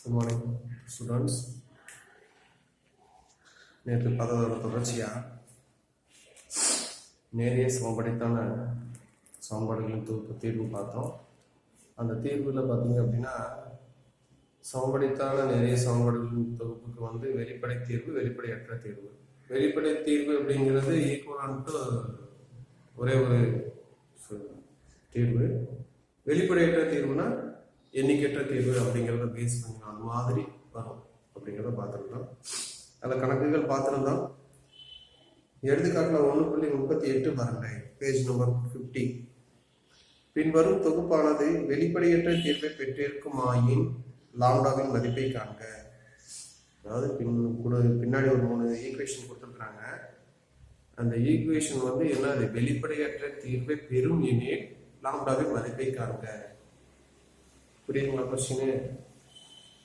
Good morning students. நேற்று பார்த்ததோட தொடர்ச்சியாக நேரிய சமன்படித்தான சமன்பாடுகளின் தொகுப்பு தீர்வு பார்த்தோம். அந்த தீர்வில் பார்த்தீங்க அப்படின்னா சமன்படித்தான நேரிய சமன்பாடுகளின் தொகுப்புக்கு வெளிப்படை தீர்வு, வெளிப்படையற்ற தீர்வு. வெளிப்படை தீர்வு அப்படிங்கிறது ஈக்குவலன்ட் டு ஒரே ஒரு தீர்வு. வெளிப்படையற்ற தீர்வுனா எண்ணிக்கையற்ற தீர்வு அப்படிங்கிறத பேஸ் பண்ணி அந்த மாதிரி வரும் அப்படிங்கிறத பார்த்துருந்தோம். அதில் கணக்குகள் பார்த்துருந்தோம். எடுத்துக்காட்டில் 1.38 பாருங்க, பேஜ் நம்பர் 50. பின்வரும் தொகுப்பானது வெளிப்படையற்ற தீர்வை பெற்றிருக்குமாயின் லாம்டாவின் மதிப்பை காண்க. அதாவது பின்னாடி ஒரு 3 ஈக்குவேஷன் கொடுத்துருக்குறாங்க. அந்த ஈக்குவேஷன் என்னது, வெளிப்படையற்ற தீர்வை பெறும் எனில் லாம்டாவின் மதிப்பை காண்க. புரியுதுங்களா? கொஸ்டின்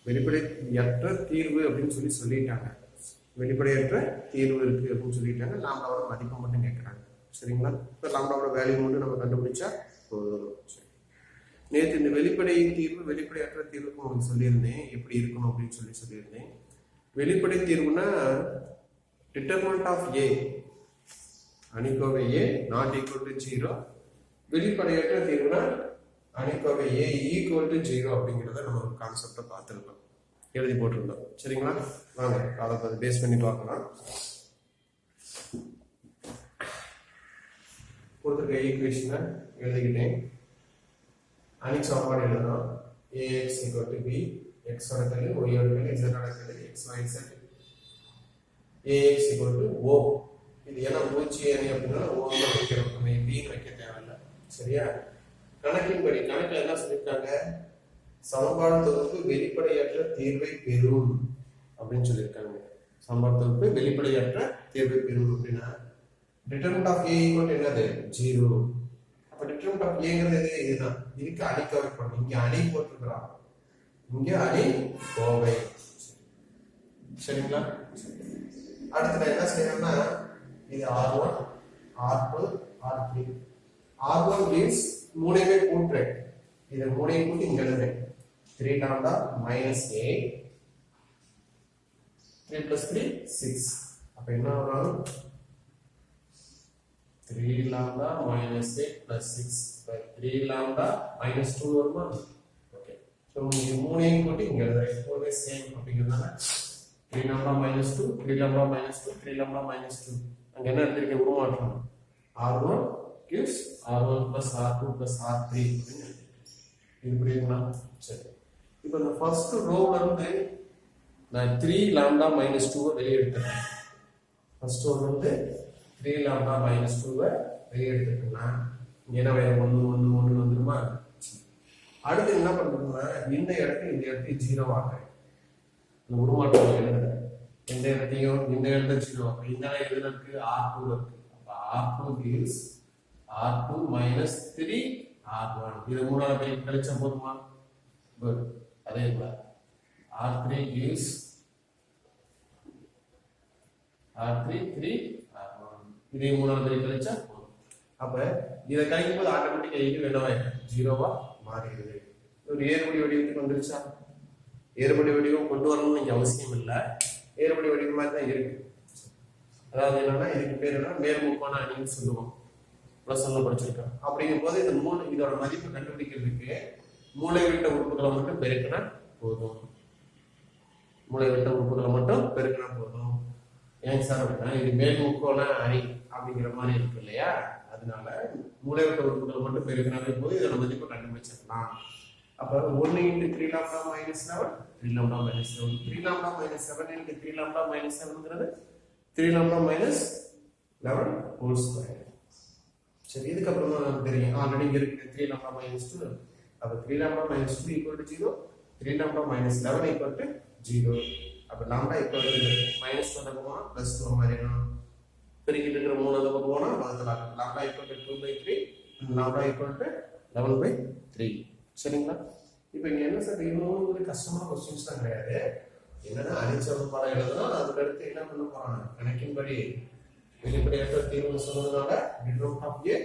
வெளிப்படையற்ற தீர்வு அப்படின்னு சொல்லிட்டாங்க. வெளிப்படையற்ற தீர்வு இருக்கு அப்படின்னு சொல்லிட்டாங்க. லாம்டாவோட மதிப்பை மட்டும் கேட்குறாங்க. சரிங்களா? இப்போ லாம்டாவோட வேல்யூ மட்டும் நம்ம கண்டுபிடிச்சா போதும். நேற்று இந்த வெளிப்படை தீர்வு வெளிப்படையற்ற தீர்வுக்கு உங்களுக்கு சொல்லியிருந்தேன் எப்படி இருக்கணும் அப்படின்னு சொல்லியிருந்தேன். வெளிப்படை தீர்வுனா டிட்டர்மினன்ட் ஆஃப் ஏ அணிக்கோவை ஏ நாட் ஈக்குவல் டு 0. வெளிப்படையற்ற தீர்வுனா அணிக்கோவை ஏ ஈக்குவல் டு 0 அப்படிங்கிறத நம்ம ஒரு கான்செப்டை பார்த்துருக்கோம், எழுதி போட்டிருந்தோம். சரிங்களா? வாங்க அதை பேஸ் பண்ணி பார்க்கலாம். கொடுத்துருக்க ஈக்குவேஷனை எழுதிக்கிட்டேன். அணி சமன்பாடு எழுதணும். ax equal to b, x ஓட கழிவு y ஓட கழிவு z ஓட கழிவு x y z. ax equal to o. இது என்ன பூச்சி அணி அப்படின்னா o ன்னு வைக்கிறோம், நம்ம b ன்னு வைக்க தேவையில்லை. சரியா? கணக்கின்படி கணக்கில் என்ன சொல்லியிருக்காங்க, சமன்பாடு தொகுப்பு வெளிப்படையற்ற தீர்வை பெறும் அப்படின்னு சொல்லியிருக்காங்க. சமன்பாடு தொகுப்பு வெளிப்படையற்ற தீர்வை பெறும் அப்படின்னா டிட்டர்மினன்ட் ஆஃப் a ஈக்குவல் என்னது, 0. அப்ப டிட்டர்மினன்ட் ஆஃப் ஏங்கிறது இதுதான். இதுக்கு அணிக்கோவை போடணும். இங்க அணி போட்டுருக்கிறான், இங்க அணி கோவை. சரிங்களா? அடுத்து நான் என்ன செய்யறேன்னா, இது R1 R2 R3. R1 gives மூணையுமே கூட்டுறேன். இதை மூணையும் கூட்டி இங்க எழுதுறேன். 3 lambda minus a 3 plus 3 6. அப்ப என்ன வரும், 3 lambda minus 8 plus 6 by 3 lambda minus 2 வருமா? ஓகே. சோ இந்த மூணையும் கூட்டி இங்க எழுதுறேன். எப்பவுமே சேம் அப்படிங்கிறதுனால 3 lambda minus 2 3 lambda minus 2 3 lambda minus 2. அங்க என்ன எடுத்துருக்கேன், உருமாற்றம். R1 gives R1 plus R2 plus R3. இது புரியுதுங்களா? சரி. இப்போ இந்த ஃபர்ஸ்ட் ரோல இருந்து நான் 3 lambda minus 2 வெளியே எடுத்துறேன். ஃபர்ஸ்ட் ரோல இருந்து 3 lambda minus 2 வெளியே எடுத்துட்டேன்னா இங்க என்ன வரும், 1 1 1 வந்துருமா? அடுத்து என்ன பண்றோம்னா இந்த இடத்துல 0 ஆக்குறேன். இந்த உருமாற்றம் எழுதுறேன். இந்த இடத்தையும் இந்த இடத்துல 0. அப்ப இந்த எதுல இருக்கு, R2 இருக்கு. அப்ப R2 gives R2 minus 3 R1. இது மூணாவது பை கழிச்சா போதுமா? குட். அதே போல R3 gives R3 3 R1. இதே மூணாவது பை கழிச்சா போதும். அப்ப இத கழிக்கும் போது ஆட்டோமேட்டிக்கா இது என்னவாயிடும், 0வா மாறிடுது. ஒரு ஏறுபடி வடிவத்துக்கு வந்துருச்சா? ஏறுபடி வடிவம் கொண்டு வரணும்னு இங்க அவசியம் இல்லை. ஏறுபடி வடிவமா தான் இருக்கு. அதாவது என்னன்னா இதுக்கு பேர் என்ன, மேல்முக்கோண அணின்னு சொல்லுவோம். பிளஸ் ஒன்ல படிச்சிருக்கேன். அப்படிங்கும் போது இந்த இதோட மதிப்பை கண்டுபிடிக்கிறதுக்கு மூளை விட்ட உறுப்புகளை மட்டும் பெருக்கினா போதும். மூளை விட்ட உறுப்புகளை மட்டும் பெருக்கினா போதும். ஏன் சார் அப்படின்னா இது மேல்முக்கோண அணி அப்படிங்கிற மாதிரி இருக்கு இல்லையா? அதனால மூளை விட்ட உறுப்புகளை மட்டும் பெருக்கினாலே போது இதோட மதிப்பை கண்டுபிடிச்சிடலாம். அப்ப 1 × 3 lambda minus 7 3 lambda minus 7 3 lambda minus 7 × 3 lambda minus 7ங்கிறது 3 lambda minus 11 whole square. சரி, இதுக்கப்புறம் தான் நமக்கு தெரியும் ஆல்ரெடி இங்க இருக்கு 3 lambda minus 2. அப்ப 3 lambda minus 2 equal to 0, 3 lambda minus 11 equal to 0. அப்ப lambda equal to minus 1 போனா plus 2 மாறிடும். பெருக்கிட்டு இருக்கிற 3 அந்த பக்கம் போனா வகுத்தலாம். lambda equal to 2/3 lambda equal to 11/3. சரிங்களா? இப்போ இங்க என்ன சார், இன்னும் ஒரு கஷ்டமான क्वेश्चंस தான் கிடையாது. என்னன்னா அணிச்சமன்பாடு எழுதணும். அதுக்கு அடுத்து என்ன பண்ண போறாங்க, கணக்கின்படி வெளிப்படையற்ற தீர்வு சொன்னதுனால determinant of a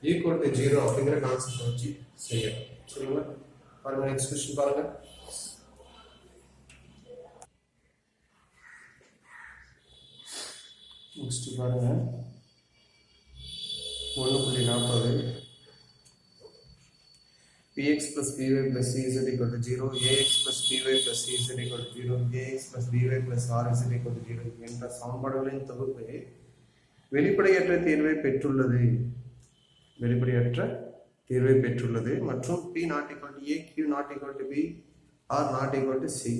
equal to 0 அப்படிங்கிற கான்செப்ட் வச்சு செய்யணும். சரிங்களா? பாருங்க, நெக்ஸ்ட் क्वेश्चन பாருங்க. நெக்ஸ்ட் பாருங்க 1.40 px plus py plus c is equal to 0, ax plus py plus c is equal to 0, ax plus by plus r is equal to 0 என்ற சமன்பாடுகளின் தொகுப்பு வெளிப்படையற்ற தீர்வை பெற்றுள்ளது. வெளிப்படையற்ற தீர்வை பெற்றுள்ளது மற்றும் p not equal to a, q not equal to b, r not equal to c.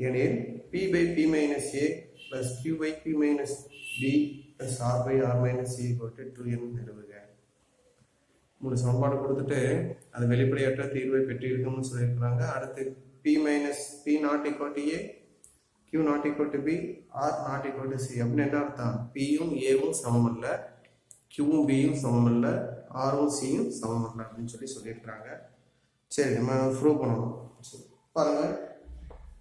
எனில் p by p minus a plus q by q minus b plus r by r minus c equal to 2 என நிறுவுக. மூணு சமன்பாடு கொடுத்துட்டு அது வெளிப்படையற்ற தீர்வை பெற்றிருக்கும்னு சொல்லியிருக்கிறாங்க. அடுத்து p minus p not equal to a, q not equal to b, r not equal to c அப்படின்னு என்ன அர்த்தம்? pயும் aவும் சமம் அல்ல, qவும் bயும் சமம் அல்ல, rவும் cயும் சமம் அல்ல அப்படின்னு சொல்லியிருக்கிறாங்க. சரி, நம்ம ப்ரூவ் பண்ணணும். பாருங்க,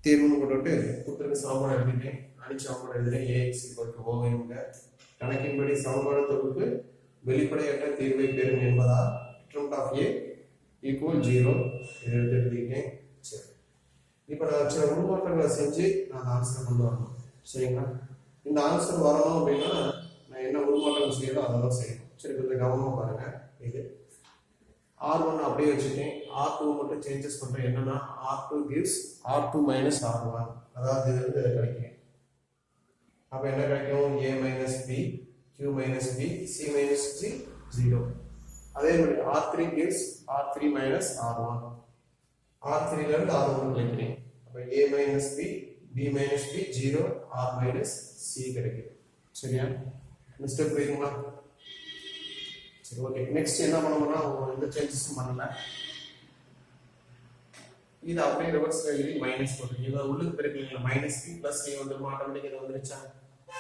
தீர்வுன்னு போட்டுட்டு கொடுத்துருக்க சமன்பாடு எழுதிட்டேன். அணிச்ச சமன்பாடு எழுதுறேன். ax equal to o என்க கணக்கின்படி சமன்பாடு தொகுப்பு வெளிப்படையற்ற தீர்வை பெறும் என்பதால் root of a equal 0 இதை எழுதிட்டேன். சரி, இப்போ நான் சில உருமாற்றங்களை செஞ்சு நான் ஆன்சர் கொண்டு வரணும். சரிங்களா? இந்த ஆன்சர் வரணும் அப்படின்னா நான் என்ன உருமாற்றம் செய்யணும் அதெல்லாம் செய்யணும். சரி, கொஞ்சம் கவனமாக பாருங்க. இது R1 அப்படியே வச்சுட்டேன். R2 மட்டும் சேஞ்சஸ் பண்ணுறேன். என்னன்னா R2 gives R2 minus R1, அதாவது இது வந்து கிடைக்கும். அப்போ என்ன கிடைக்கும்? A minus B, Q minus B, C minus G 0. அதே மாதிரி R3 gives R3 minus R1. R3 ல இருந்து R1 கிடைக்கிறேன். அப்போ A minus B, B minus B 0, R minus C கிடைக்கும். சரியா? இந்த ஸ்டெப் போயிருங்களா? சரி, ஓகே. நெக்ஸ்ட் என்ன பண்ணணும்னா எந்த சேஞ்சஸும் பண்ணல. இது அப்படியே ரிவர்ஸ்ல எழுதி மைனஸ் போட்டு இதை உள்ளுக்கு பெருக்கீங்க. மைனஸ் பி பிளஸ் ஏ வந்து ஆட்டோமேட்டிக் இது வந்துருச்சா?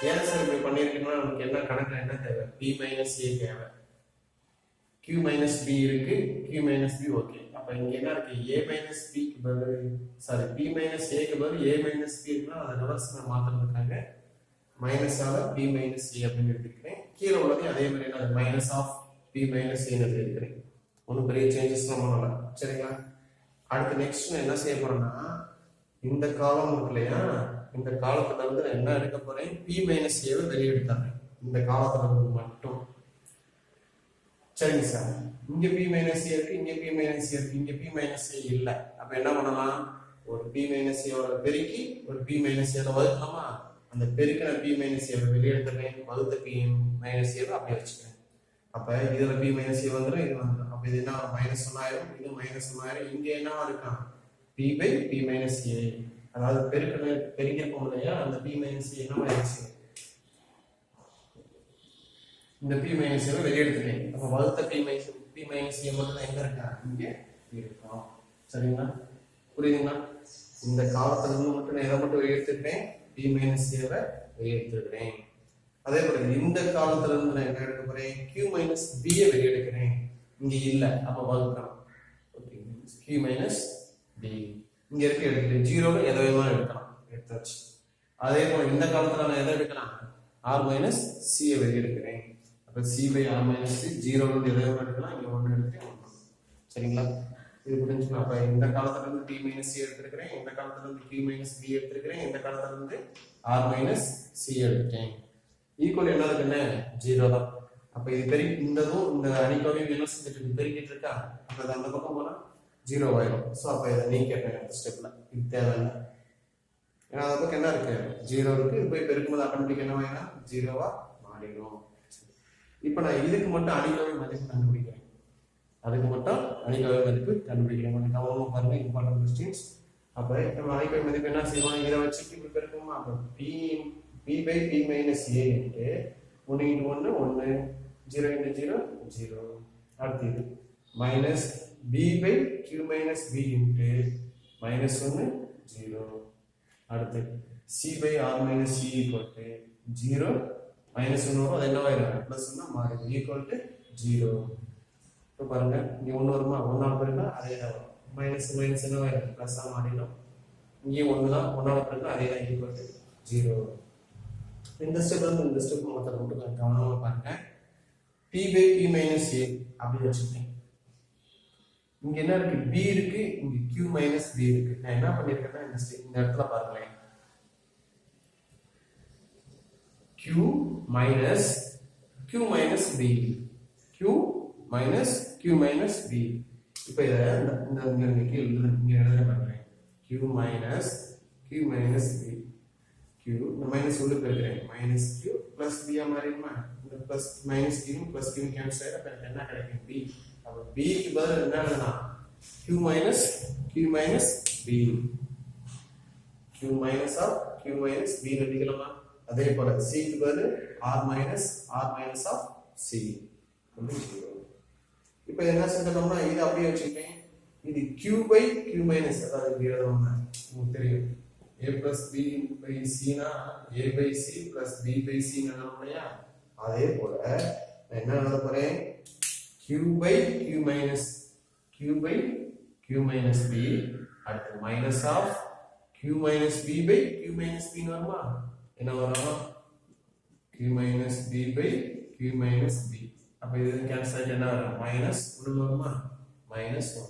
ஏன் சார் இப்படி பண்ணியிருக்கீங்கன்னா நமக்கு என்ன கணக்குல என்ன தேவை? பி மைனஸ் ஏ தேவை. கியூ மைனஸ் பி இருக்கு, கியூ மைனஸ் பி ஓகே. அப்ப இங்க என்ன இருக்கு? ஏ மைனஸ் பிக்கு பதில் சாரி பி மைனஸ் ஏக்கு பதில் ஏ மைனஸ் பி இருக்குன்னா அதை ரிவர்ஸ்ல மாத்திருக்காங்க. மைனஸ் ஆல பி மைனஸ் ஏ அப்படின்னு எடுத்துக்கிறேன். கீழே உள்ளதையும் அதே மாதிரி என்ன மைனஸ் ஆஃப் பி மைனஸ் ஏன்னு எடுத்துக்கிறேன். ஒன்றும் பெரிய சேஞ்சஸ் பண்ணல. சரிங்களா? அடுத்து நெக்ஸ்ட் என்ன செய்ய போறேன்னா இந்த காலம் இருக்கு இல்லையா, இந்த காலத்துல இருந்து நான் என்ன எடுக்க போறேன்? பி மைனஸ் ஏவை வெளியே எடுத்துறேன் இந்த காலத்துல இருந்து மட்டும். சரிங்க சார், இங்க பி மைனஸ் ஏ இருக்கு, இங்க பி மைனஸ் ஏ இருக்கு, இங்க பி மைனஸ் ஏ இல்ல. அப்ப என்ன பண்ணலாம்? ஒரு பி மைனஸ் ஏவோட பெருக்கி ஒரு பி மைனஸ் ஏவை வகுக்கலாமா? அந்த பெருக்கின பி மைனஸ் ஏவை வெளியே எடுத்துறேன், வகுத்த பி மைனஸ் ஏவை அப்படியே வச்சுக்கிறேன். அப்ப இதுல பி மைனஸ் ஏ வந்துடும், இது வந்துடும். அப்ப இது என்ன மைனஸ் 1 ஆயிரும், இது மைனஸ் 1 ஆயிரும். இங்க என்னவா இருக்கான்? பி பை பி மைனஸ் ஏ, அதாவது பெருக்கிருப்போம் இல்லையா, அந்த பி மைனஸ் ஏ என்ன ஆயிடுச்சு? இந்த பி மைனஸ் ஏவை வெளியே எடுத்துட்டேன். அப்ப வகுத்த பி மைனஸ் ஏ மட்டும் எங்க இருக்கா? இங்க இருக்கும். சரிங்களா? புரியுதுங்களா? இந்த காலத்துல இருந்து மட்டும் நான் எதை மட்டும் வெளியே எடுத்துக்கிறேன்? பி மைனஸ் ஏவை வெளியே எடுத்துக்கிறேன். அதே போல இந்த காலத்துல இருந்து நான் என்ன எடுக்க போறேன்? Q மைனஸ் B ஐ வெளியே எடுக்கிறேன். இங்க இல்ல, அப்ப வகுக்கலாம். ஓகே, Q மைனஸ் B இங்க இருக்கு, எடுத்துட்டு ஜீரோல எதை வேணுமா எடுக்கலாம், எடுத்தாச்சு. அதே போல இந்த காலத்துல நான் எதை எடுக்கலாம்? R மைனஸ் C ஐ வெளியே எடுக்கிறேன். அப்ப C by R minus C ஜீரோல இருந்து எதை வேணுமா எடுக்கலாம், இங்க 1 எடுத்துட்டு 1. சரிங்களா? இது புரிஞ்சுக்கலாம். அப்ப இந்த காலத்துல இருந்து P மைனஸ் C எடுத்துக்கிறேன், இந்த காலத்துல இருந்து Q மைனஸ் B எடுத்துக்கிறேன், இந்த காலத்துல இருந்து R மைனஸ் C எடுத்துட்டேன். ஈக்குவல் என்ன இருக்குன்னு 0 தான். அப்ப இது பெருக்கி இந்ததும் இந்த அணிக்கோவையும் என்ன செஞ்சுட்டு பெருக்கிட்டு இருக்கா, அப்ப அது அந்த பக்கம் போனா 0 ஆயிடும். ஸோ அப்ப இதை நீக்கிட்டேன் அடுத்த ஸ்டெப்ல. இது தேவையில்லை, ஏன்னா அந்த பக்கம் என்ன இருக்கு? 0 இருக்கு. இது போய் பெருக்கும்போது ஆட்டோமேட்டிக் என்ன ஆயிடும்? 0வா மாறிடும். இப்ப நான் இதுக்கு மட்டும் அணிக்கோவை மதிப்பு கண்டுபிடிக்கிறேன். அதுக்கு மட்டும் அணிக்கோவை மதிப்பு கண்டுபிடிக்கிறேன். கொஞ்சம் கவனமா பாருங்க, இம்பார்ட்டன்ட் கொஸ்டின்ஸ். அப்ப நம்ம அணிக்கோவை மதிப்பு என்ன செய்வோம்? இதை வச்சு இப்படி பெருக்குமா? அப்ப P by P minus A into 1 into 1 1, 0 into 0 0. அடுத்து இது minus B by Q minus B into minus 1 0. அடுத்து C by R minus C equal to 0 minus 1 வரும், அது என்ன ஆயிடும்? plus 1 மாறிடும், equal to 0. இப்போ பாருங்க, இங்க 1 வருமா? 1 ஆல் பெருக்கா அதே தான் வரும். மைனஸ் மைனஸ் என்ன ஆயிடும்? பிளஸ் ஆ மாறிடும். இங்கே 1 தான், 1 ஆல் பெருக்கா அதே தான், equal to 0. இந்த ஸ்டெப் வந்து இந்த ஸ்டெப் மொத்தம் மட்டும் கவனமா பாருங்க. P by P minus A அப்படி வச்சுக்கேன். இங்க என்ன இருக்கு? B இருக்கு, இங்க Q minus B இருக்கு. நான் என்ன பண்ணிருக்கேன்னா இந்த இடத்துல பாருங்களேன், q minus q minus b q minus b இப்போ இத இந்த கீழ இங்க எழுத பாருங்க q minus b q இந்த மைனஸ் உள்ள பெருக்கிறேன் minus q plus b மாறிடுமா இந்த plus minus q plus q cancel ஆயிடும் அப்ப என்ன கிடைக்கும் b அப்ப b க்கு பதிலா என்ன எழுதலாம் q minus b q minus of q minus b எழுதிக்கலாமா அதே போல c க்கு பதிலா r minus of c இப்போ என்ன செஞ்சோம்னா இது அப்படியே வச்சுட்டேன் இது q by q minus அதாவது இது எழுதணும்னா உங்களுக்கு தெரியும் a plus b by c னா a by c plus b by c ன்னு எழுதணும்லையா அதே போல நான் என்ன எழுத போறேன் q by q minus b அடுத்து minus of q minus b by q minus b ன்னு வருமா என்ன வரும் q minus b by q minus b அப்ப இது கேன்சல் ஆயிட்டு என்ன வரும் மைனஸ் உள்ள வருமா -1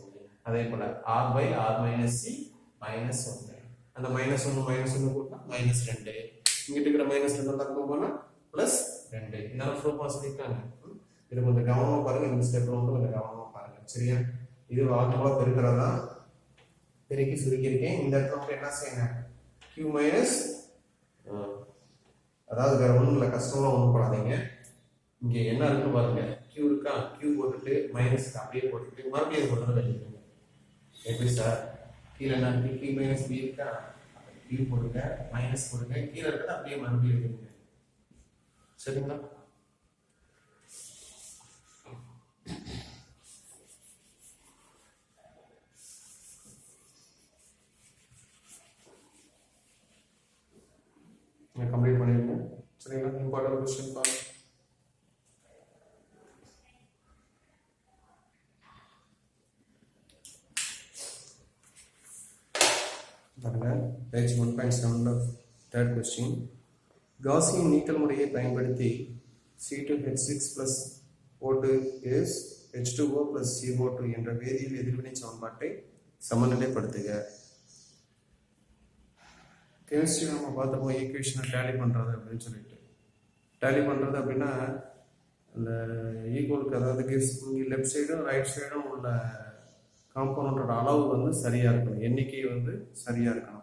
அதே போல r by r minus c -1 அந்த -1 கூட்டினா -2 இங்க இருக்கிற -2 தக்க போனா +2 இதெல்லாம் ப்ரூஃபா சொல்லிருக்காங்க இது கொஞ்சம் கவனமா பாருங்க இந்த ஸ்டெப்ல வந்து கொஞ்சம் கவனமா பாருங்க சரியா இது வாட்டமா பெருக்கிறதா பெருக்கி சுருக்கி இருக்கேன் இந்த இடத்துல என்ன செய்யணும் q minus அதாவது வேற ஒண்ணும் இல்ல கஷ்டமா ஒண்ணும் பண்ணாதீங்க இங்க என்ன இருக்கு பாருங்க q இருக்கா q போட்டுட்டு மைனஸ் அப்படியே போட்டுட்டு மறுபடியும் போடுறது எழுதிடுங்க எப்படி சார் கீழ என்ன இருக்கு q minus b இருக்கா q போடுங்க மைனஸ் போடுங்க கீழ இருக்கிறது அப்படியே மறுபடியும் எழுதிடுங்க சரிங்களா நான் கம்ப்ளீட் பண்ணிருங்க சரிங்களா இம்பார்ட்டன்ட் क्वेश्चन பாருங்க page 1.7 of third question Gaussian நீக்கல் முறையை பயன்படுத்தி C2H6 plus O2 is H2O plus CO2 என்ற வேதியியல் எதிர்வினை சமன்பாட்டை சமநிலைப்படுத்துக கெமிஸ்ட்ரி நம்ம பார்த்தோம் ஈக்குவேஷனை டேலி பண்றது அப்படின்னு சொல்லிட்டு டேலி பண்றது அப்படின்னா அந்த ஈக்குவலுக்கு அதாவது இங்கே லெஃப்ட் சைடும் ரைட் சைடும் உள்ள காம்பவுண்டோட அளவு வந்து சரியா இருக்கணும் எண்ணிக்கை வந்து சரியா இருக்கணும்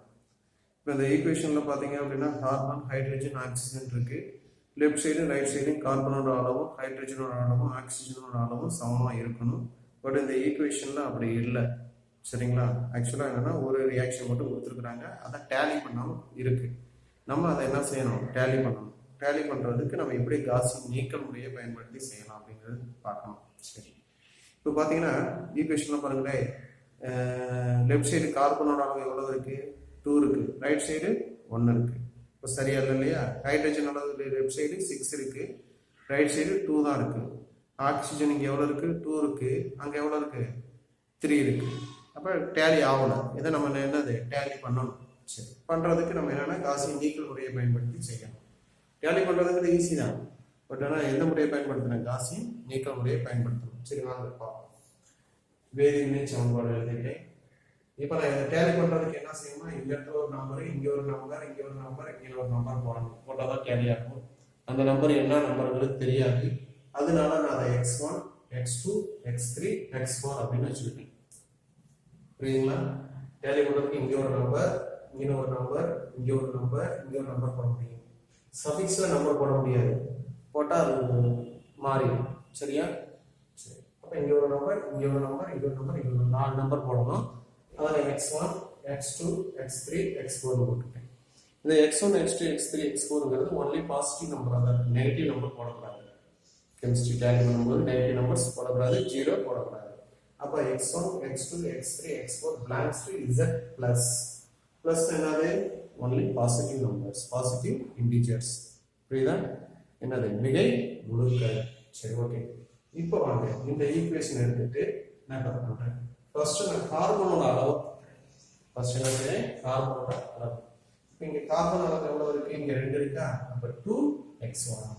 இப்போ இந்த ஈக்குவேஷன்ல பாத்தீங்க அப்படின்னா கார்பன் ஹைட்ரஜன் ஆக்சிஜன் இருக்கு லெஃப்ட் சைடு ரைட் சைடும் கார்பனோட அளவும் ஹைட்ரஜனோட அளவும் ஆக்சிஜனோட அளவும் சமமா இருக்கணும் பட் இந்த ஈக்குவேஷன்ல அப்படி இல்லை சரிங்களா ஆக்சுவலா என்னன்னா ஒரு ரியாக்ஷன் மட்டும் கொடுத்துருக்குறாங்க அதை டேலி பண்ணாலும் இருக்கு நம்ம அதை என்ன செய்யணும் டேலி பண்ணணும் டேலி பண்றதுக்கு நம்ம எப்படி காஸியன் நீக்கல் முறையை பயன்படுத்தி செய்யலாம் அப்படிங்கிறது பார்க்கணும் சரி இப்போ பார்த்தீங்கன்னா ஈக்குவேஷன்ல பாருங்களேன் லெஃப்ட் சைடு கார்பனோட அளவு எவ்வளவு இருக்கு 2 இருக்கு ரைட் சைடு 1 இருக்கு இப்போ சரியா இல்லை இல்லையா ஹைட்ரஜன் அளவு லெஃப்ட் சைடு 6 இருக்கு ரைட் சைடு 2 தான் இருக்கு ஆக்சிஜன் இங்கே எவ்வளோ இருக்கு 2 இருக்கு அங்கே எவ்வளோ இருக்கு 3 இருக்கு அப்போ டேலி ஆகல இதை நம்ம என்னது டேலி பண்ணணும் சரி பண்ணுறதுக்கு நம்ம என்னன்னா காஸியன் நீக்கல் முறையை பயன்படுத்தி செய்யணும் டேலி பண்ணுறதுக்கு ஈஸி தான் பட் ஆனால் எந்த முறையை பயன்படுத்துறேன் காஸியன் நீக்கல் முறையை பயன்படுத்தணும் சரி வாங்க பார்ப்போம் வேதியியல் சமன்பாடு எழுதிட்டேன் இப்போ நான் இதை டேலி பண்ணுறதுக்கு என்ன செய்யணும் இந்த இடத்துல ஒரு நம்பர் இங்கே ஒரு நம்பர் இங்கே ஒரு நம்பர் இங்கே ஒரு நம்பர் போடணும் போட்டால் தான் டேலி ஆகும் அந்த நம்பர் என்ன நம்பர்களுக்கு தெரியாது அதனால நான் அதை x1 x2 x3 x4 அப்படின்னு வச்சுக்கிட்டேன் புரியுதுங்களா டேலி பண்ணுறதுக்கு இங்கே ஒரு நம்பர் இங்கே ஒரு நம்பர் இங்கே ஒரு நம்பர் இங்கே ஒரு நம்பர் போட முடியும் சஃபிக்ஸில் நம்பர் போட முடியாது போட்டால் அது மாறிடும் சரியா சரி அப்போ இங்கே ஒரு நம்பர் இங்கே ஒரு நம்பர் இங்கே ஒரு நம்பர் இங்கே ஒரு 4 நம்பர் போடணும் அதில் x1 x2 x3 x4 போட்டுட்டேன் இந்த x1 x2 x3 x4ங்கிறது ஒன்லி பாசிட்டிவ் நம்பர் அதாவது நெகட்டிவ் நம்பர் போடக்கூடாது கெமிஸ்ட்ரி டேலி பண்ணும்போது நெகட்டிவ் நம்பர்ஸ் போடக்கூடாது 0 போடக்கூடாது அப்போ x1 x2 x3 x4 blanks to z plus என்னது only positive numbers positive integers புரியுதா என்னது மிகை முழுக்கள் சரி ஓகே இப்போ வாங்க இந்த ஈக்குவேஷன் எடுத்துட்டு நான் கட் பண்றேன் ஃபர்ஸ்ட் நான் கார்பனோட அளவு ஃபர்ஸ்ட் என்ன செய்றேன் கார்பனோட அளவு இப்போ இங்க கார்பன் அளவு எவ்வளவு இருக்கு இங்க 2 இருக்கா அப்ப 2x1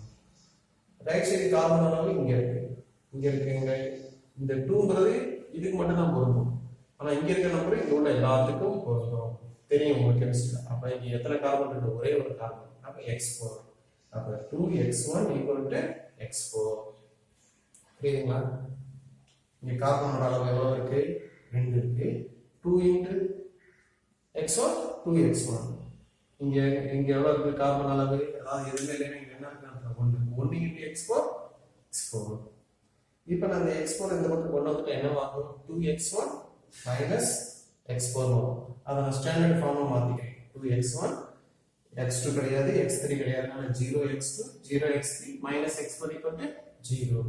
ரைட் சைடு கார்பன் அளவு இங்க இருக்கு இந்த 2ங்கிறது இதுக்கு மட்டும் தான் பொருந்தும் ஆனா இங்க இருக்க நம்பர் இங்க உள்ள எல்லாத்துக்கும் பொருந்தும் தெரியும் உங்களுக்கு கெமிஸ்ட்ரியில அப்ப இங்க எத்தனை கார்பன் இருக்கு ஒரே ஒரு கார்பன் அப்ப x4 அப்ப 2x1 equal to x4. புரியுதுங்களா? இங்க கார்பனோட அளவு எவ்வளவு இருக்கு? 2 இருக்கு. 2 into x1 2x1. இங்க எவ்வளவு இருக்கு கார்பன் அளவு? அதாவது எதுவுமே இல்லைன்னா இங்க என்ன இருக்கு? 1 into x4 x4. இப்போ நான் இந்த x4 இந்த பக்கம் கொண்டு வந்துட்டு என்ன ஆகும்? 2x1 minus x4 வரும். அதை நான் ஸ்டாண்டர்ட் ஃபார்மா மாத்திக்கிறேன். 2x1 x2 கிடையாது, x3 கிடையாதுனால 0x2 0x3 minus x4 equal to 0.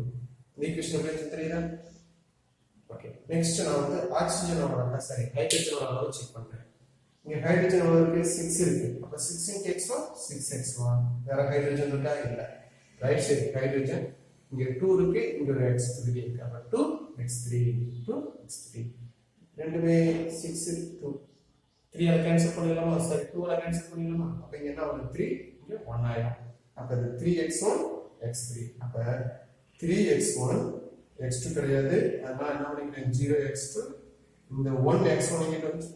இந்த ஈக்குவேஷன் எப்படி தெரியுதா? ஓகே. நெக்ஸ்ட் நான் வந்து ஆக்ஸிஜனோட சாரி ஹைட்ரஜனோட அளவு செக் பண்றேன். இங்க ஹைட்ரஜன் அளவு இருக்கு 6 இருக்கு. அப்ப 6 into x1 6x1. வேற ஹைட்ரஜன் இருக்கா? இல்ல. ரைட் சைடு ஹைட்ரஜன் இங்க 2 இருக்கு, இங்க ஒரு x3 இருக்கு. அப்ப 2x3 2x3. ரெண்டுமே 6 2 3 ஆல கேன்சல் பண்ணிடலாமா? சாரி 2 ஆல கேன்சல் பண்ணிடலாமா? அப்ப இங்க என்ன வரும்? 3 இங்க 1 ஆயிடும். அப்ப இது 3x1 x3. அப்ப 3x1 x2 கிடையாது. அதனால என்ன பண்ணிக்கிறேன்? 0x2 இந்த 1x1 இங்க வந்து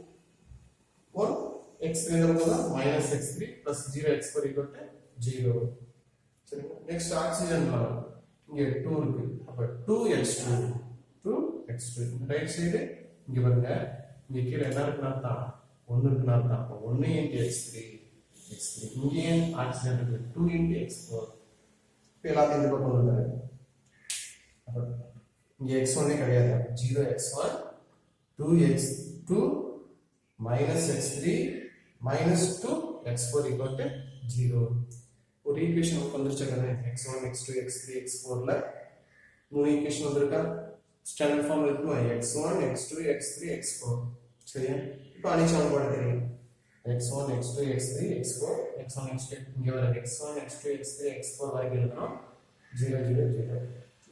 1x3 வந்து -x3 plus 0x4 equal to 0. சரிங்களா? நெக்ஸ்ட் ஆக்ஸிஜன் லெவல் இங்க 2 இருக்கு. அப்ப 2x2 2x2. ரைட் சைடு இங்க பாருங்க, இங்க கீழ என்ன இருக்குன்னு அர்த்தம்? 1 இருக்குன்னு அர்த்தம். அப்ப 1 into x3 இங்க ஆக்ஸிஜன் இருக்கு 2 into x4. இப்போ எல்லாத்தையும் இந்த பக்கம் கொண்டு வரேன். அப்ப இங்க x1 கிடையாது. 0x1 2x2 minus x3 minus 2x4 equal to 0. ஒரு ஈக்குவேஷன் வந்துருச்சுங்க. x1 x2 x3 x4 ல மூணு ஈக்குவேஷன் வந்திருக்கா? ஸ்டாண்டர்ட் ஃபார்ம் இருக்குமா? x1 x2 x3 x4. சரியா? இப்போ அணி சமன்பாடு தெரியும். x1 x2 x3 x4 x1 x2 இங்க வர x1 x2 x3 x4 வரைக்கும் எழுதணும். 0 0 0.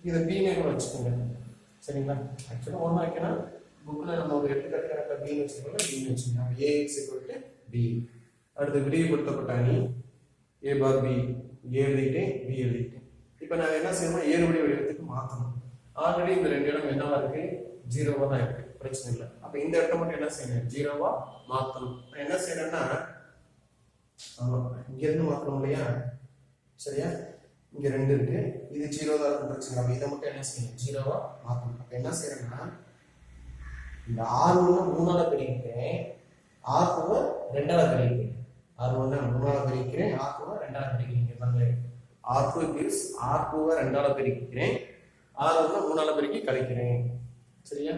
இத b னே வச்சுக்கோங்க. சரிங்களா? ஆக்சுவலா ஒண்ணா வைக்கணும். புக்ல நம்ம ஒரு எடுத்துக்காட்டு கரெக்டா b னு வச்சுக்கோங்க. b னு வச்சுக்கோங்க. ax b. அடுத்து விரிவுபடுத்தப்பட்ட அணி a bar b. a எழுதிட்டேன், b எழுதிட்டேன். இப்போ நான் என்ன செய்யணும்? ஏறுபடி வடிவத்துக்கு மாத்தணும். ஆல்ரெடி இந்த ரெண்டு இடம் என்னவா இருக்கு? 0வா தான் இருக்கு. பிரச்சனை இல்லை. அப்ப இந்த இடத்த மட்டும் என்ன செய்யணும்? 0வா மாத்தணும். நான் என்ன செய்யறேன்னா, இங்க இருந்து மாத்தணும் இல்லையா? சரியா? இங்க 2 இருக்கு. இது 0 தான் இருக்கு. பிரச்சனை இல்லை. இதை மட்டும் என்ன செய்யணும்? 0வா மாத்தணும். அப்ப என்ன செய்யறேன்னா, இந்த R1 3ஆல பிரிக்கிறேன், R2 2ஆல பிரிக்கிறேன். R1 3ஆல பிரிக்கிறேன், R2 2ஆல பிரிக்கிறீங்க. பாருங்க, R2 gives R2 2ஆல பிரிக்கிறேன், R1 3ஆல பிரிக்கி கழிக்கிறேன். சரியா?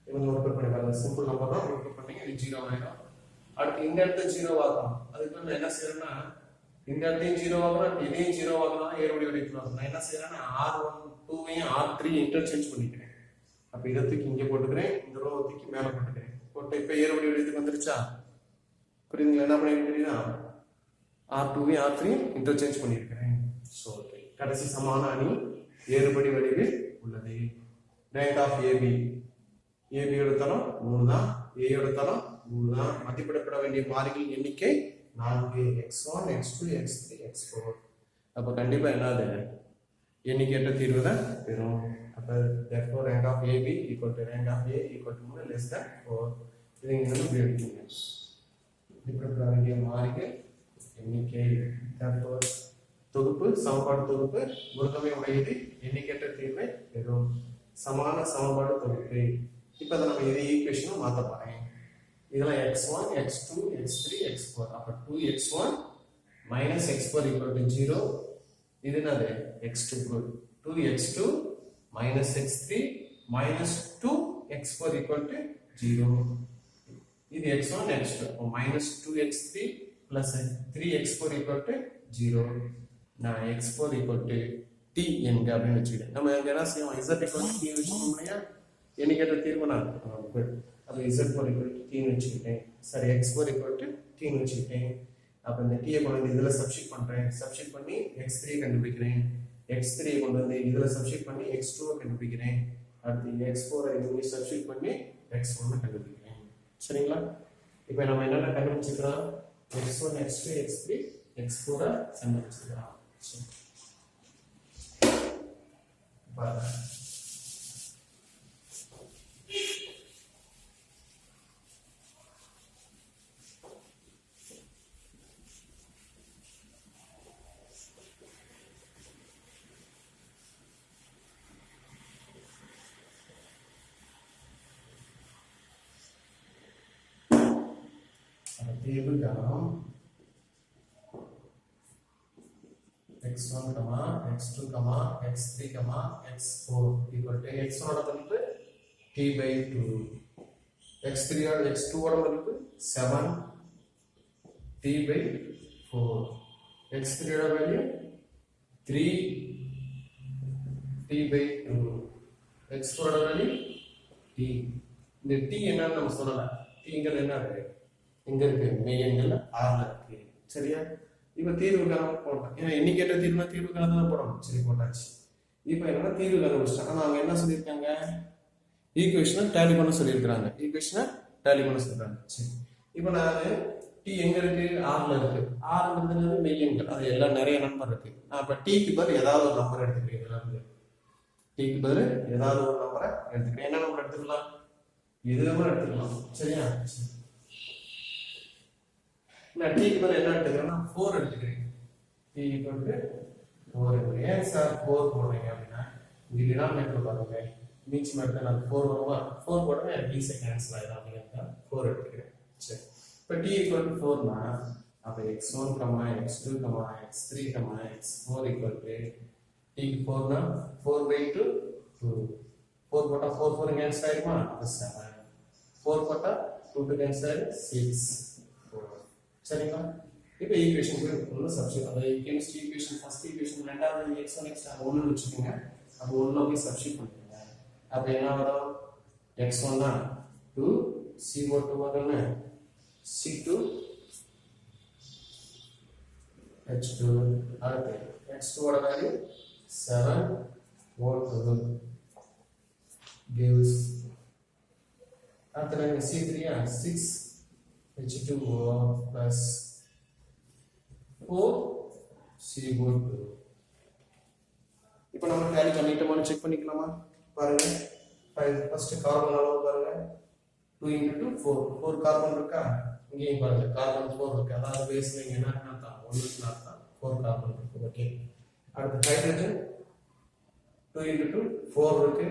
இவங்க நோட் பண்ணி பாருங்க. சிம்பிள் நம்பர் தான் நோட் பண்ணீங்க. இது 0 ஆயிடும். அடுத்து இந்த இடத்த 0 ஆகணும். அதுக்கு நான் என்ன செய்யறேன்னா, இந்த இடத்தையும் 0 ஆகணும், இதையும் 0 ஆகணும். ஏறுபடி வடிவத்தில் நான் என்ன செய்யறேன்னா, R1 2வையும் R3 இன்டர்சேஞ்ச் பண்ணிக்கிறேன். அப்ப இதை தூக்கி இங்க போட்டுக்கிறேன், இந்த ரோ தூக்கி மேல போட்டுக்கிறேன். போட்டு இப்ப ஏறுபடி வடிவத்துக்கு வந்துருச்சா? புரியுதுங்களா? என்ன பண்ணிருக்கீங்கன்னா, R2வையும் R3 இன்டர்சேஞ்ச் பண்ணிருக்கிறேன். சோ கடைசி சமான அணி ஏறுபடி வடிவில் உள்ளது. ரேங்க் ஆஃப் ஏபி, ஏபி எடுத்தாலும் 3 தான், ஏ எடுத்தாலும் 3 தான். மதிப்பிடப்பட வேண்டிய மாறிகளின் எண்ணிக்கை 4. x1 x2 x3 x4. அப்ப கண்டிப்பா என்னது? எண்ணிக்கையற்ற தீர்வு தான் பெறும். அப்ப therefore rank of AB equal to rank of A equal to 3 less than 4. இதை நீங்க எப்படி எடுப்பீங்க? மதிப்பிடப்பட வேண்டிய மாறிகள் எண்ணிக்கை. therefore தொகுப்பு சமன்பாடு தொகுப்பு ஒருங்கமை உடையது எண்ணிக்கையற்ற தீர்வை பெறும். சமான சமன்பாடு தொகுப்பு. இப்ப அதை நம்ம இதே ஈக்குவேஷனும் மாத்த போறேன். இதெல்லாம் x1 x2 x3 x4. அப்ப 2x1 minus x4 equal to 0. இது என்னது? x2 2x2 minus x3 minus 2x4 equal to 0. இது x1 x2. minus 2x3 plus 3x4 equal to 0. நான் x4 equal to t என்க அப்படின்னு வச்சுக்கிட்டேன். நம்ம என்ன செய்வோம்? z equal to t வச்சுக்கோம் இல்லையா? எண்ணிக்கையற்ற தீர்வு நான் அப்ப z4 equal to t ன்னு வச்சுக்கிட்டேன். சரி, x4 equal to t ன்னு வச்சுக்கிட்டேன். அப்ப இந்த t கொண்டு வந்து இதுல சப்ஸ்டிட் பண்றேன். சப்ஸ்டிட் பண்ணி x3 கண்டுபிடிக்கிறேன். x3 கொண்டு வந்து இதுல சப்ஸ்டிட் பண்ணி x2 கண்டுபிடிக்கிறேன். அடுத்து x4 இதுல சப்ஸ்டிட் பண்ணி x1 கண்டுபிடிக்கிறேன். சரிங்களா? இப்போ நம்ம என்னென்ன கண்டுபிடிச்சிருக்கோம்? x1 x2 x3 x4 கண்டுபிடிச்சிருக்கோம். பாருங்க, table diagram x1, x2, x3, x4 equal to x1 ஓட மதிப்பு t by 2, x3 or x2 ஓட மதிப்பு 7 t by 4, x3 ஓட வேல்யூ 3 t by 2, x4 ஓட வேல்யூ t. இந்த t என்னன்னு நம்ம சொல்லல. tங்கிறது என்ன இருக்கு? இங்க இருக்கு, மெய்யெண்கள்ல r இருக்கு. சரியா? இப்போ தீர்வு காண போட்டோம். ஏன்னா இண்டிகேட்ட தீர்வுனா தீர்வு காண தான் போடணும். சரி, போட்டாச்சு. இப்போ என்னன்னா தீர்வு கண்டுபிடிச்சிட்டாங்க. ஆனா அவங்க என்ன சொல்லியிருக்காங்க? ஈக்குவேஷனை டேலி பண்ண சொல்லியிருக்காங்க. ஈக்குவேஷனை டேலி பண்ண சொல்றாங்க. சரி, இப்போ நான் டி எங்க இருக்கு? ஆர்ல இருக்கு. ஆர்ங்கிறது மெய்யெண்கள், அது எல்லாம் நிறைய நம்பர் இருக்கு. நான் இப்போ டீக்கு பதில் ஏதாவது ஒரு நம்பர் எடுத்துக்கிறேன். டீக்கு பதில் ஏதாவது ஒரு நம்பரை எடுத்துக்கிறேன். என்ன நம்பர் எடுத்துக்கலாம்? இது நம்பர் எடுத்துக்கலாம். சரியா? நான் டீக்கு பதில் என்ன எடுத்துக்கிறேன்னா 4 எடுத்துக்கிறேன். டி ஈக்குவல் டு 4 எடுக்கிறேன். ஏன் சார் 4 போடுறீங்க அப்படின்னா இங்க டினாமினேட்டர் பாருங்க, மீட்சி எடுத்தா நான் 4 வருமா? 4 போட்டா ஈஸியா கேன்சல் ஆயிடும் அப்படிங்கிறத 4 எடுத்துக்கிறேன். சரி, இப்போ டி ஈக்குவல் டு 4னா அப்ப x1, x2, x3, x4 equal to D 4னா 4 by 2 2. 4 போட்டா 4 4 கேன்சல் ஆயிடுமா? அப்ப 7. 4 போட்டா 2 2 கேன்சல் ஆயிடும் 6 4. சரிங்களா? இப்போ ஈக்குவேஷனுக்கு உள்ள சப்ஸ்டிட்யூட், அந்த கெமிஸ்ட்ரி ஈக்குவேஷன் ஃபர்ஸ்ட் ஈக்குவேஷன் ரெண்டாவது x1 x 1 ன்னு வெச்சுக்கோங்க. அப்ப 1ல போய் சப்ஸ்டிட்யூட் பண்ணுங்க. அப்ப என்ன வரும்? x1 னா 2 CO2 வரும்னா C2 H2 அடுத்து x2 ஓட வேல்யூ 7 O2 gives அடுத்து C3 6 H2O plus 4 CO2. இப்போ நம்ம டேலி பண்ணிட்டோமான்னு செக் பண்ணிக்கலாமா? பாருங்க, ஃபர்ஸ்ட் கார்பன் அளவு பாருங்க, 2 into 2 4 4 கார்பன் இருக்கா? இங்கேயும் பாருங்க கார்பன் 4 இருக்கு. அதாவது பேஸ்ல இங்க என்ன அர்த்தம்? 1 க்கு அர்த்தம் 4 கார்பன் இருக்கு. ஓகே, அடுத்து ஹைட்ரஜன் 2 into 2 4 இருக்கு.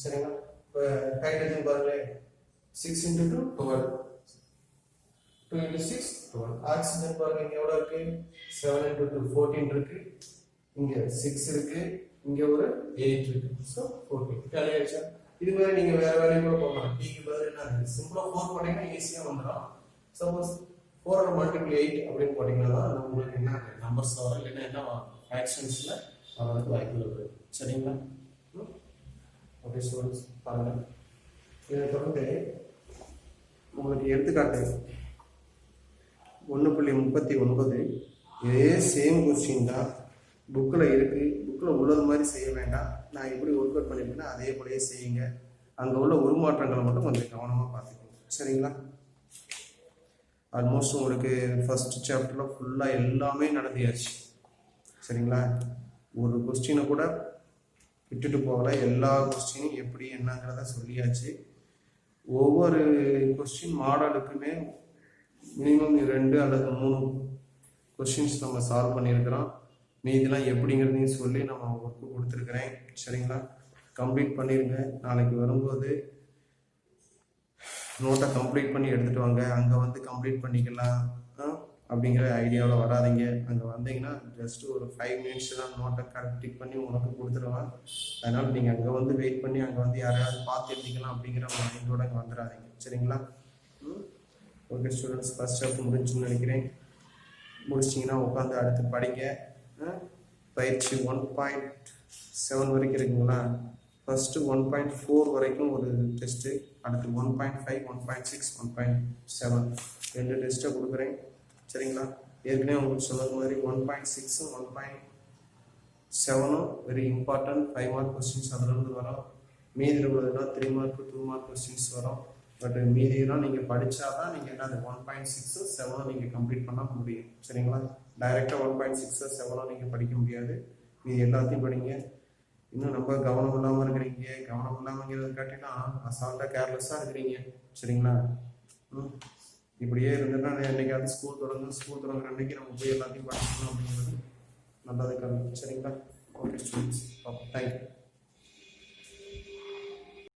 சரிங்களா? இப்போ ஹைட்ரஜன் பாருங்க 6 into 2 12, 2 into 6 12. ஆக்சிஜன் பாருங்க இங்க எவ்வளவு இருக்கு? 7 into 2 14 இருக்கு. இங்க 6 இருக்கு, இங்க ஒரு 8 இருக்கு. சோ 14 டேலி ஆயிடுச்சா? இது மாதிரி நீங்க வேற வேற கூட போடலாம். t க்கு பதிலா என்ன இருக்கு? சிம்பிளா 4 போட்டீங்கன்னா ஈஸியா வந்துரும். சப்போஸ் 4 ஓட மல்டிபிள் 8 அப்படினு போட்டீங்கன்னா உங்களுக்கு என்ன நம்பர்ஸ் வரும், இல்லனா என்ன ஃபிராக்ஷன்ஸ்ல வரதுக்கு வாய்ப்பு இருக்கு. சரிங்களா? ஓகே ஸ்டூடண்ட்ஸ், பாருங்க இதை தொடர்ந்து உங்களுக்கு எடுத்துக்காட்டு 1.39 இதே சேம் கொஸ்டின் தான் புக்கில் இருக்கு. புக்கில் உள்ளது மாதிரி செய்ய வேண்டாம். நான் எப்படி ஒர்க் அவுட் பண்ணிருக்கேன்னா அதே போலயே செய்யுங்க. அங்கே உள்ள உருமாற்றங்களை மட்டும் கொஞ்சம் கவனமாக பார்த்துக்கோங்க. சரிங்களா? ஆல்மோஸ்ட் உங்களுக்கு ஃபர்ஸ்ட் சாப்டரில் ஃபுல்லாக எல்லாமே நடந்தியாச்சு. சரிங்களா? ஒரு கொஸ்டினை கூட விட்டுட்டு போகல. எல்லா கொஸ்டினும் எப்படி என்னங்கிறத சொல்லியாச்சு. ஒவ்வொரு கொஸ்டின் மாடலுக்குமே மினிமம் 2 அல்லது 3 கொஸ்டின்ஸ் நம்ம சால்வ் பண்ணியிருக்கிறோம். மீதெல்லாம் எப்படிங்கிறதையும் சொல்லி நம்ம ஒர்க்கு கொடுத்துருக்குறேன். சரிங்களா? கம்ப்ளீட் பண்ணிடுங்க. நாளைக்கு வரும்போது நோட்டை கம்ப்ளீட் பண்ணி எடுத்துகிட்டு வாங்க. அங்கே வந்து கம்ப்ளீட் பண்ணிக்கலாம் அப்படிங்கிற ஐடியாவில் வராதிங்க. அங்கே வந்தீங்கன்னா ஜஸ்ட் ஒரு 5 minutes தான் நோட்டை கரெக்ட் பண்ணி உங்களுக்கு கொடுத்துருவேன். அதனால் நீங்கள் அங்கே வந்து வெயிட் பண்ணி அங்கே வந்து யாரையாவது பார்த்து எழுதிக்கலாம் அப்படிங்கிற மைண்டோட அங்கே வந்துடாதீங்க. சரிங்களா? ஓகே ஸ்டூடெண்ட்ஸ், ஃபர்ஸ்ட் சாப்டர் முடிஞ்சுன்னு நினைக்கிறேன். முடிச்சிட்டிங்கன்னா உட்காந்து அடுத்து படிங்க. பயிற்சி 1.7 வரைக்கும் இருக்குங்களா? ஃபர்ஸ்ட்டு 1.4 வரைக்கும் ஒரு டெஸ்ட்டு, அடுத்து 1.5, 1.6, 1.7 2 டெஸ்ட்டை கொடுக்குறேன். சரிங்களா? ஏற்கனவே உங்களுக்கு சொன்னது மாதிரி 1.6 1.7 வெரி இம்பார்ட்டன்ட் 5 மார்க் கொஸ்டின்ஸ் அதிலிருந்து வரும். மீதில் உள்ளதுனா 3 மார்க் 2 மார்க் கொஸ்டின்ஸ் வரும். பட் மீதியெல்லாம் நீங்கள் படித்தாதான் நீங்கள் என்ன 1.6 7 நீங்கள் கம்ப்ளீட் பண்ண முடியும். சரிங்களா? டைரெக்டாக 1.6 7 நீங்கள் படிக்க முடியாது. மீதி எல்லாத்தையும் படிங்க. இன்னும் ரொம்ப கவனம் இல்லாமல் இருக்கிறீங்க. கவனம் இல்லாமங்கிறது காட்டிலாம் அசால்ட்டாக கேர்லெஸ்ஸாக இருக்கிறீங்க. சரிங்களா? இப்படியே இருந்துன்னா என்னைக்காவது ஸ்கூல் தொடங்குற அன்னைக்கு நம்ம போய் எல்லாத்தையும் படிக்கணும் அப்படிங்கிறது நல்லது கல்வி. சரிங்களா? Okay students, thank you.